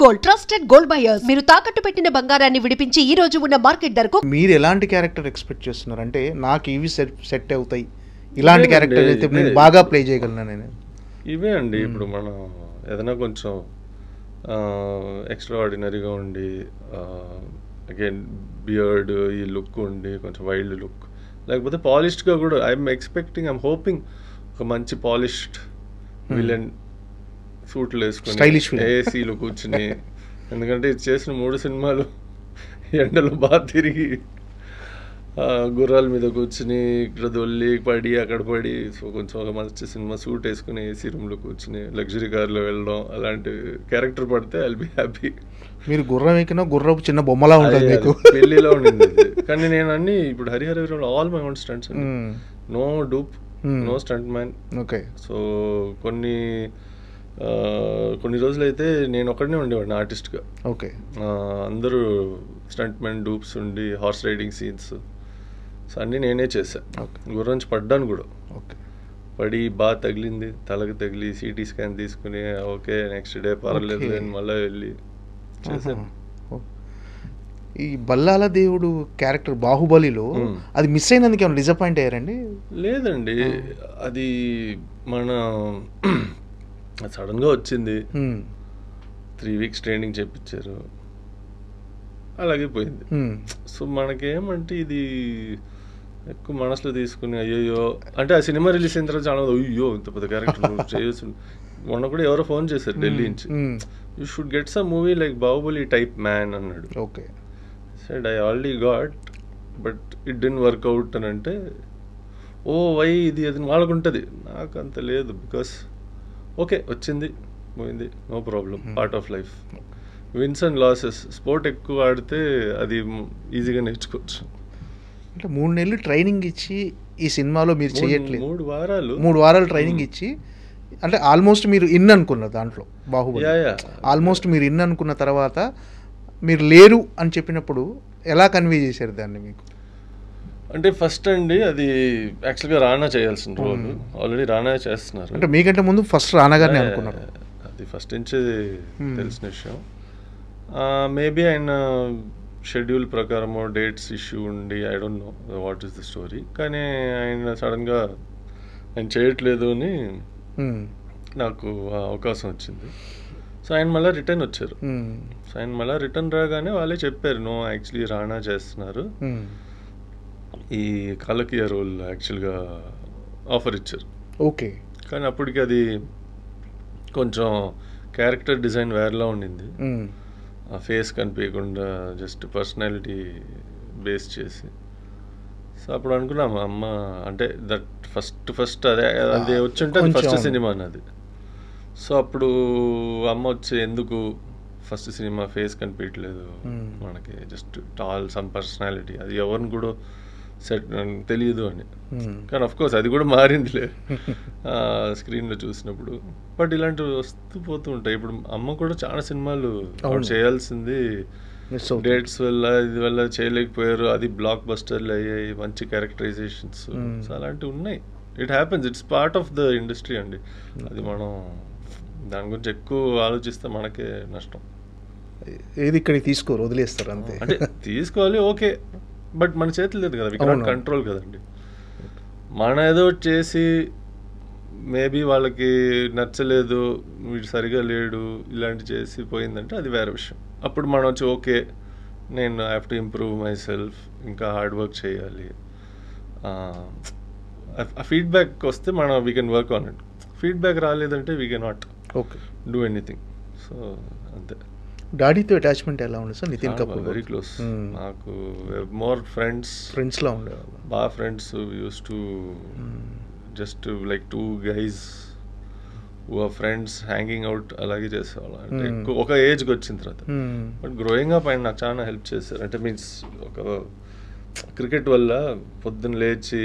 Gold trusted gold buyers. మీరు తాకట్టు పెట్టిన బంగారాన్ని విడిపించి ఈ రోజు ఉన్న మార్కెట్ ధరకు. మీరు ఎలాంటి క్యారెక్టర్ ఎక్స్పెక్ట్ చేస్తున్నారు? అంటే నాకు ఇవి సెట్ అవుతాయి, ఇలాంటి క్యారెక్టర్ అయితే నేను బాగా ప్లే చేయగలను నేను. ఇవే అండి. ఇప్పుడు మనం ఏదైనా కొంచెం ఎక్స్ట్రా ఆర్డినరీగా ఉండి, అగైన్ బియర్డ్ ఈ లుక్ ఉండి, కొంచెం వైల్డ్ లుక్, లేకపోతే పాలిష్డ్గా కూడా ఐఎమ్ హోపింగ్ ఒక మంచి పాలిష్డ్ విలన్ సూట్లు వేసుకుని ఏసీలో కూర్చుని, ఎందుకంటే చేసిన 3 సినిమాలు ఎండలో బాగా తిరిగి గుర్రాల మీద కూర్చుని ఇక్కడ దొల్లి పడి అక్కడ పడి, సో కొంచెం ఒక మంచి సినిమా సూట్ వేసుకుని ఏసీ రూమ్లో కూర్చుని లగ్జరీ కార్లో వెళ్ళడం, అలాంటి క్యారెక్టర్ పడితే ఐల్ బి హ్యాపీ. మీరు గుర్రం ఎక్కినా గుర్రపు చిన్న బొమ్మలా ఉంటుంది మీకు. పెళ్లిలో ఉండింది. కానీ నేను అన్ని ఇప్పుడు Harihara all my own stunts, no dupe, no stunt man. Okay. So కొన్ని రోజులైతే నేను ఒక్కడనే ఉండేవాడిని ఆర్టిస్ట్గా. ఓకే. అందరూ స్టంట్ మ్యాన్ డూప్స్ ఉండి హార్స్ రైడింగ్ సీన్స్, సో అన్నీ నేనే చేశాను. గుర్రం నుంచి పడ్డాను కూడా. ఓకే. పడి బాగా తగిలింది, తలకి తగిలి సిటీ స్కాన్ తీసుకుని ఓకే నెక్స్ట్ డే పర్లేదు అని మళ్ళీ వెళ్ళి చేశాను. ఈ బల్లాల దేవుడు క్యారెక్టర్ బాహుబలిలో అది మిస్ అయినందుకు ఏమైనా డిసప్పాయింట్ అయ్యారండి? లేదండి, అది మన సడన్గా వచ్చింది. 3 weeks ట్రైనింగ్ చేయించారు, అలాగే పోయింది. సో మనకేమంటే ఇది ఎక్కువ మనసులో తీసుకుని అయ్యో అంటే ఆ సినిమా రిలీజ్ అయిన తర్వాత చాలా అయ్యో ఇంత పెద్ద క్యారెక్టర్ చేయొచ్చు. మొన్న కూడా ఎవరో ఫోన్ చేశారు ఢిల్లీ నుంచి, you should get some movie like Baahubali type man అన్నాడు. Okay. Said I already got but it didn't work out అని అంటే, ఓ వై ఇది అది వాళ్ళకు ఉంటుంది, నాకు అంత లేదు. బికాస్ ఓకే వచ్చింది పోయింది, no problem, part of life. Wins and losses. Sport ఎక్కువ ఆడితే అది ఈజీగా నేర్చుకోవచ్చు. అంటే 3 నెలలు ట్రైనింగ్ ఇచ్చి ఈ సినిమాలో మీరు చేయట్లేదు. 3 వారాలు ట్రైనింగ్ ఇచ్చి, అంటే ఆల్మోస్ట్ మీరు అనుకున్నారు దాంట్లో బాహుబలి. ఆల్మోస్ట్ మీరు అనుకున్న తర్వాత మీరు లేరు అని చెప్పినప్పుడు ఎలా కన్వే చేశారు దాన్ని మీకు? అంటే ఫస్ట్ అండి అది యాక్చువల్గా రానా చేయాల్సిన రోల్, ఆల్రెడీ రానా చేస్తున్నారు. అంటే మీకంటే ముందు ఫస్ట్ రానా గారిని అనుకున్నారు? అది ఫస్ట్ నుంచి తెలిసిన విషయం. మేబీ ఆయన షెడ్యూల్ ప్రకారము డేట్స్ ఇష్యూ ఉండి I don't know what is the story, కానీ ఆయన సడన్గా ఆయన చేయట్లేదు అని నాకు అవకాశం వచ్చింది. సో ఆయన మళ్ళీ రిటర్న్ వచ్చారు. సో ఆయన మళ్ళీ రిటర్న్ రాగానే వాళ్ళే చెప్పారు, నో యాక్చువల్లీ రానా చేస్తున్నారు, ఈ కాలకీయ రోల్ యాక్చువల్గా ఆఫర్ ఇచ్చారు. ఓకే. కానీ అప్పటికి అది కొంచెం క్యారెక్టర్ డిజైన్ వేరేలా ఉండింది, ఆ ఫేస్ కనిపించకుండా జస్ట్ పర్సనాలిటీ బేస్ చేసి. సో అప్పుడు అనుకున్నాము అమ్మ అంటే దట్ ఫస్ట్ అదే అది వచ్చుంటే అది ఫస్ట్ సినిమా అన్నది. సో అప్పుడు అమ్మ వచ్చి ఎందుకు ఫస్ట్ సినిమా ఫేస్ కనిపించట్లేదు మనకి, జస్ట్ టాల్ సమ్ పర్సనాలిటీ, అది ఎవరిని కూడా సెట్ తెలియదు అని. కానీ అఫ్ కోర్స్ అది కూడా మారిందిలే స్క్రీన్లో చూసినప్పుడు. బట్ ఇలాంటివి వస్తూ పోతూ ఉంటాయి. ఇప్పుడు అమ్మ కూడా చాలా సినిమాలు చేయాల్సింది డేట్స్ వల్ల ఇది వల్ల చేయలేకపోయారు, అది బ్లాక్ బస్టర్లు అయ్యాయి, మంచి క్యారెక్టరైజేషన్స్, సో అలాంటివి ఉన్నాయి. It happens, it's part of the industry అండి. అది మనం దాని గురించి ఎక్కువ ఆలోచిస్తే మనకే నష్టం. ఏది ఇక్కడికి తీసుకోరు, వదిలేస్తారు అంతే. అంటే తీసుకోవాలి ఓకే, బట్ మన చేతులు లేదు కదా, వి కెనాట్ కంట్రోల్ కదండి. మన ఏదో చేసి మేబీ వాళ్ళకి నచ్చలేదు, వీడు సరిగా లేడు, ఇలాంటి చేసి పోయిందంటే అది వేరే విషయం. అప్పుడు మనం వచ్చి ఓకే నేను I have to improve myself, ఇంకా హార్డ్ వర్క్ చేయాలి. ఆ ఫీడ్బ్యాక్ వస్తే మనం we can work on it. Feedback రాలేదంటే we can not do anything. So అంతే. డాడీతో అటాచ్మెంట్ ఎలా ఉంది sir? Nitin Kapoor very close. నాకు మోర్ ఫ్రెండ్స్లా ఉండేవాళ్ళు, బాగా friends. Used to just like 2 guys who are friends hanging out అలాగే చేసేవాళ్ళం. అంటే ఎక్కువ ఒక ఏజ్కి వచ్చిన తర్వాత. బట్ గ్రోయింగ్ అప్ ఆయన నాకు చాలా హెల్ప్ చేశారు. అంటే మీన్స్ ఒక క్రికెట్ వల్ల పొద్దున్న లేచి,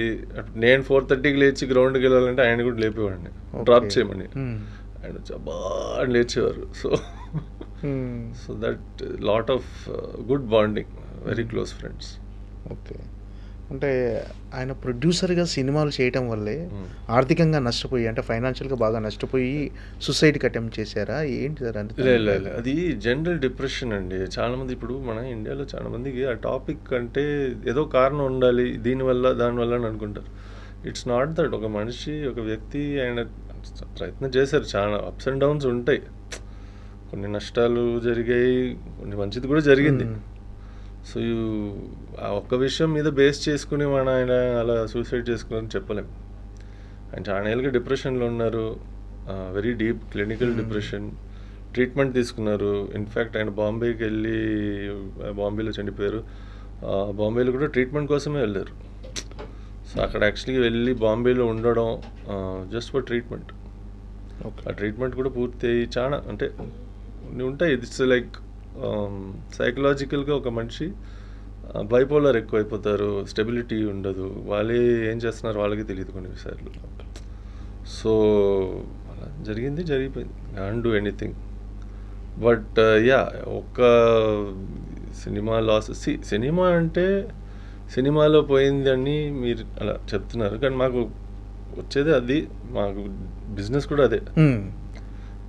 నేను 4:30కి లేచి గ్రౌండ్కి వెళ్ళాలంటే ఆయన కూడా లేపేవాడిని డ్రాప్ చేయమని. ఆయన వచ్చి అబ్బా అని లేచేవారు. So that lot of good bonding, very close friends. Okay. అంటే ఆయన ప్రొడ్యూసర్గా సినిమాలు చేయటం వల్లే ఆర్థికంగా నష్టపోయి, అంటే ఫైనాన్షియల్గా బాగా నష్టపోయి సూసైడ్కి అటెంప్ట్ చేశారా ఏంటి సార్? అంటే లేదు, అది జనరల్ డిప్రెషన్ అండి. చాలామంది ఇప్పుడు మన ఇండియాలో చాలామందికి ఆ టాపిక్ అంటే ఏదో కారణం ఉండాలి దీనివల్ల దానివల్ల అని అనుకుంటారు. It's not that. ఒక మనిషి, ఒక వ్యక్తి ఆయన ప్రయత్నం చేశారు. చాలా అప్స్ అండ్ డౌన్స్ ఉంటాయి, కొన్ని నష్టాలు జరిగాయి, కొన్ని మంచిది కూడా జరిగింది. సో ఆ ఒక్క విషయం మీద బేస్ చేసుకుని ఆయన అలా సూసైడ్ చేసుకున్నారని చెప్పలేం. ఆయన చాలా ఏళ్ళుగా డిప్రెషన్లో ఉన్నారు, very deep clinical depression. Treatment తీసుకున్నారు. ఇన్ఫ్యాక్ట్ ఆయన బాంబేకి వెళ్ళి బాంబేలో చనిపోయారు. బాంబేలో కూడా ట్రీట్మెంట్ కోసమే వెళ్ళారు. సో అక్కడ యాక్చువల్గా వెళ్ళి బాంబేలో ఉండడం జస్ట్ ఫర్ ట్రీట్మెంట్. ఆ ట్రీట్మెంట్ కూడా పూర్తి అయ్యి చాలా అంటే ఉంటాయి. ఇట్స్ లైక్ సైకలాజికల్గా ఒక మనిషి బైపోలర్ ఎక్కువైపోతారు, స్టెబిలిటీ ఉండదు, వాళ్ళే ఏం చేస్తున్నారు వాళ్ళకి తెలియదు కొన్నిసార్లు. సో అలా జరిగిపోయింది, can't do anything. But yeah, ఒక్క సినిమా లాస్. సినిమా అంటే సినిమాలో పోయింది అని మీరు అలా చెప్తున్నారు, కానీ మాకు వచ్చేది అది, మాకు బిజినెస్ కూడా అదే.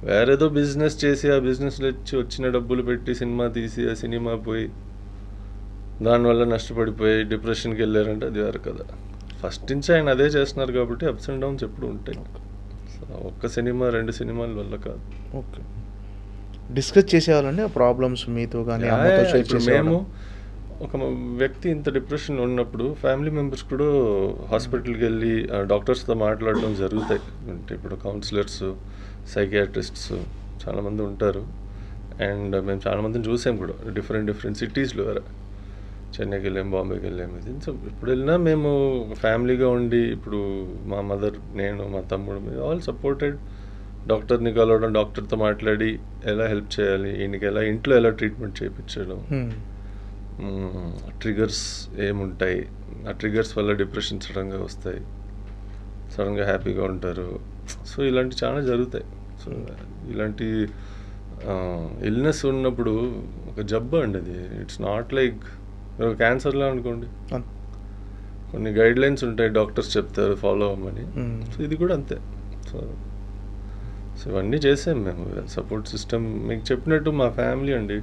వేరేదో బిజినెస్ చేసి ఆ బిజినెస్లో వచ్చిన డబ్బులు పెట్టి సినిమా తీసి ఆ సినిమా పోయి దానివల్ల నష్టపడిపోయి డిప్రెషన్కి వెళ్ళారంటే అది వేరు కదా. ఫస్ట్ నుంచి ఆయన అదే చేస్తున్నారు కాబట్టి అప్స్ అండ్ డౌన్స్ ఎప్పుడు ఉంటాయి. ఒక్క సినిమా 2 సినిమాల వల్ల కాదు. ఓకే, డిస్కస్ చేసేవాళ్ళండి ఆ ప్రాబ్లమ్స్ మీతో కానీ? మేము ఒక వ్యక్తి ఇంత డిప్రెషన్లో ఉన్నప్పుడు ఫ్యామిలీ మెంబర్స్ కూడా హాస్పిటల్కి వెళ్ళి డాక్టర్స్తో మాట్లాడడం జరుగుతాయి. అంటే ఇప్పుడు కౌన్సిలర్స్, సైకియాట్రిస్ట్స్ చాలామంది ఉంటారు. అండ్ మేము చాలామందిని చూసాం కూడా డిఫరెంట్ సిటీస్లో. చెన్నైకి వెళ్ళాము, బాంబేకి వెళ్ళాము. ఇది సో ఇప్పుడు వెళ్ళినా మేము ఫ్యామిలీగా ఉండి, ఇప్పుడు మా మదర్, నేను, మా తమ్ముడు, ఆల్ సపోర్టెడ్. డాక్టర్ని కలవడం, డాక్టర్తో మాట్లాడి ఎలా హెల్ప్ చేయాలి, ఈయనకి ఎలా ఇంట్లో ఎలా ట్రీట్మెంట్ చేయించడం, ట్రిగర్స్ ఏముంటాయి, ఆ ట్రిగర్స్ వల్ల డిప్రెషన్ సడన్గా వస్తాయి, సడన్గా హ్యాపీగా ఉంటారు. సో ఇలాంటి చాలా జరుగుతాయి. సో ఇలాంటి ఇల్నెస్ ఉన్నప్పుడు ఒక జబ్బు అండి అది. ఇట్స్ నాట్ లైక్ క్యాన్సర్లా అనుకోండి, కొన్ని గైడ్ లైన్స్ ఉంటాయి, డాక్టర్స్ చెప్తారు ఫాలో అవ్వమని. సో ఇది కూడా అంతే. సో ఇవన్నీ చేసాం మేము. సపోర్ట్ సిస్టమ్ మీకు చెప్పినట్టు మా ఫ్యామిలీ అండి,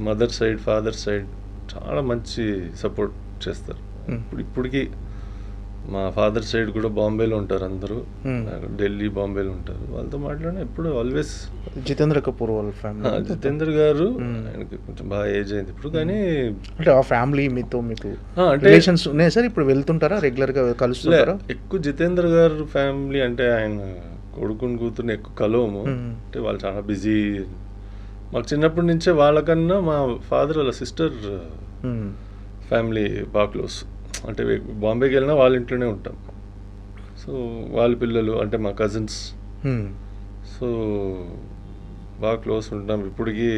మదర్ సైడ్, ఫాదర్ సైడ్ చాలా మంచి సపోర్ట్ చేస్తారు. ఇప్పటికీ మా ఫాదర్ సైడ్ కూడా బాంబేలో ఉంటారు అందరూ, ఢిల్లీ, బాంబేలో ఉంటారు. వాళ్ళతో మాట్లాడినా ఎప్పుడు ఆల్వేస్. జితేంద్ర కపూర్ వాళ్ళ ఫ్యామిలీ, జితేంద్ర గారు ఆయనకి కొంచెం బాగా ఏజ్ అయింది ఇప్పుడు, కానీ అంటే ఆ ఫ్యామిలీ మీతో మీకు రిలేషన్స్ ఉన్నాయి సార్? ఇప్పుడు వెళ్తుంటారా, రెగ్యులర్గా కలుస్తుంటారా? ఎక్కువ జితేంద్ర గారు ఫ్యామిలీ అంటే ఆయన కొడుకుని కూతుర్ని ఎక్కువ కలవము. అంటే వాళ్ళు చాలా బిజీ. మాకు చిన్నప్పటి నుంచే వాళ్ళకన్నా మా ఫాదర్ వాళ్ళ సిస్టర్ ఫ్యామిలీ బాగా క్లోజ్. అంటే బాంబేకి వెళ్ళినా వాళ్ళ ఇంట్లోనే ఉంటాం. సో వాళ్ళ పిల్లలు అంటే మా కజిన్స్, సో బాగా క్లోజ్ ఉంటాం. ఇప్పటికి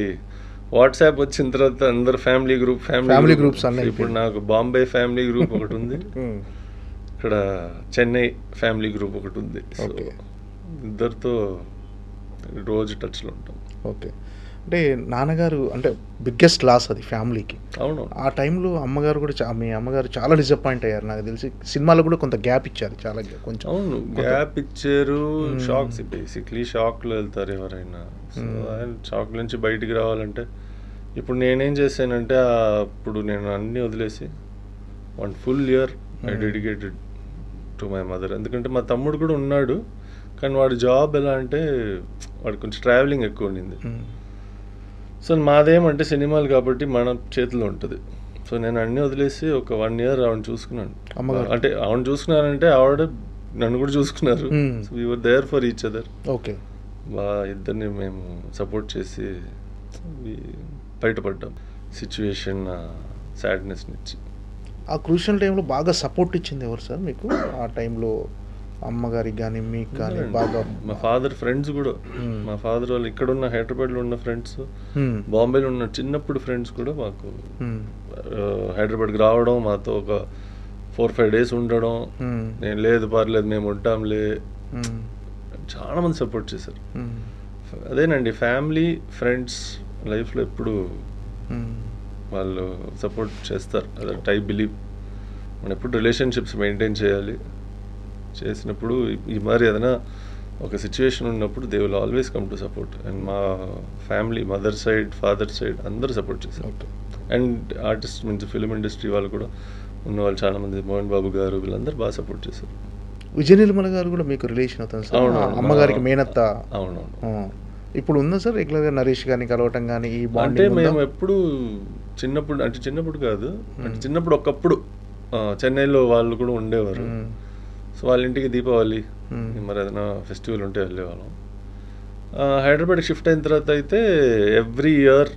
వాట్సాప్ వచ్చిన తర్వాత అందరు ఫ్యామిలీ గ్రూప్స్ ఇప్పుడు నాకు బాంబే ఫ్యామిలీ గ్రూప్ ఒకటి ఉంది, ఇక్కడ చెన్నై ఫ్యామిలీ గ్రూప్ ఒకటి ఉంది. సో ఇద్దరితో రోజు టచ్లో ఉంటాం. ఓకే, అంటే నాన్నగారు అంటే బిగ్గెస్ట్ లాస్ అది ఫ్యామిలీకి. అవును, ఆ టైంలో అమ్మగారు కూడా మీ అమ్మగారు చాలా డిసప్పాయింట్ అయ్యారు నాకు తెలిసి. సినిమాలో కూడా కొంత గ్యాప్ ఇచ్చారు, చాలా కొంచెం. అవును, గ్యాప్ ఇచ్చారు. షాక్స్, బేసిక్లీ షాక్లో వెళ్తారు ఎవరైనా. సో షాక్ నుంచి బయటికి రావాలంటే ఇప్పుడు నేనేం చేశానంటే అప్పుడు నేను అన్నీ వదిలేసి 1 full year I dedicated to my mother. ఎందుకంటే మా తమ్ముడు కూడా ఉన్నాడు, కానీ వాడి జాబ్ ఎలా అంటే వాడు కొంచెం ట్రావెలింగ్ ఎక్కువ ఉండింది. సో మాదేమంటే సినిమాలు కాబట్టి మన చేతిలో ఉంటుంది. సో నేను అన్నీ వదిలేసి ఒక 1 year ఆవిడ చూసుకున్నాను. అంటే ఆవిడ చూసుకున్నానంటే ఆవిడ నన్ను కూడా చూసుకున్నారు. So we were there for each other. Okay, ఇద్దరిని మేము సపోర్ట్ చేసి బయటపడ్డాం సిచ్యువేషన్, సాడ్నెస్ నుంచి. ఆ క్రూషియల్ టైంలో బాగా సపోర్ట్ ఇచ్చింది ఎవరు సార్ మీకు ఆ టైంలో? అమ్మగారికి కానీ మీకు కానీ? బాగా మా ఫాదర్ ఫ్రెండ్స్ కూడా, మా ఫాదర్ వాళ్ళు ఇక్కడ ఉన్న హైదరాబాద్లో ఉన్న ఫ్రెండ్స్, బాంబేలో ఉన్న చిన్నప్పుడు ఫ్రెండ్స్ కూడా మాకు హైదరాబాద్కి రావడం, మాతో ఒక 4-5 days ఉండడం. నేను లేదు పర్లేదు మేము ఉంటాంలే, చాలా మంది సపోర్ట్ చేశారు. అదేనండి, ఫ్యామిలీ ఫ్రెండ్స్ లైఫ్లో ఎప్పుడు వాళ్ళు సపోర్ట్ చేస్తారు. అదొకటి ఐ బిలీవ్. మనం ఎప్పుడు రిలేషన్షిప్స్ మెయింటైన్ చేయాలి. చేసినప్పుడు ఈ మరి ఏదైనా ఒక సిచ్యువేషన్ ఉన్నప్పుడు they will always come to support. And మా family mother side father side అందరూ సపోర్ట్ చేశారు. And artist means film industry వాళ్ళు కూడా ఉన్న వాళ్ళు చాలామంది, మోహన్ బాబు గారు వీళ్ళందరూ బాగా సపోర్ట్ చేశారు. విజయ నిర్మల గారు కూడా మీకు రిలేషన్ అవుతుంది సార్? అమ్మగారికి మేనత్త. అవునవును. ఇప్పుడు ఉందా సార్ రెగ్యులర్గా నరేష్ గారిని కలవటం కానీ ఈ అంటే మేము ఎప్పుడు చిన్నప్పుడు కాదు, అంటే చిన్నప్పుడు ఒకప్పుడు చెన్నైలో వాళ్ళు కూడా ఉండేవారు. సో వాళ్ళ ఇంటికి దీపావళి మరి ఏదైనా ఫెస్టివల్ ఉంటే వెళ్ళేవాళ్ళం. హైదరాబాద్కి షిఫ్ట్ అయిన తర్వాత అయితే ఎవ్రీ ఇయర్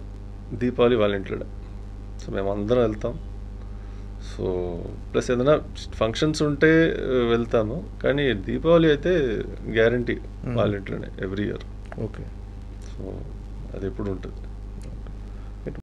దీపావళి వాళ్ళ ఇంట్లోనే. సో మేము అందరం వెళ్తాం. సో ప్లస్ ఏదైనా ఫంక్షన్స్ ఉంటే వెళ్తాము, కానీ దీపావళి అయితే గ్యారంటీ వాళ్ళ ఇంట్లోనే ఎవ్రీ ఇయర్. ఓకే. సో అది ఎప్పుడు ఉంటుంది.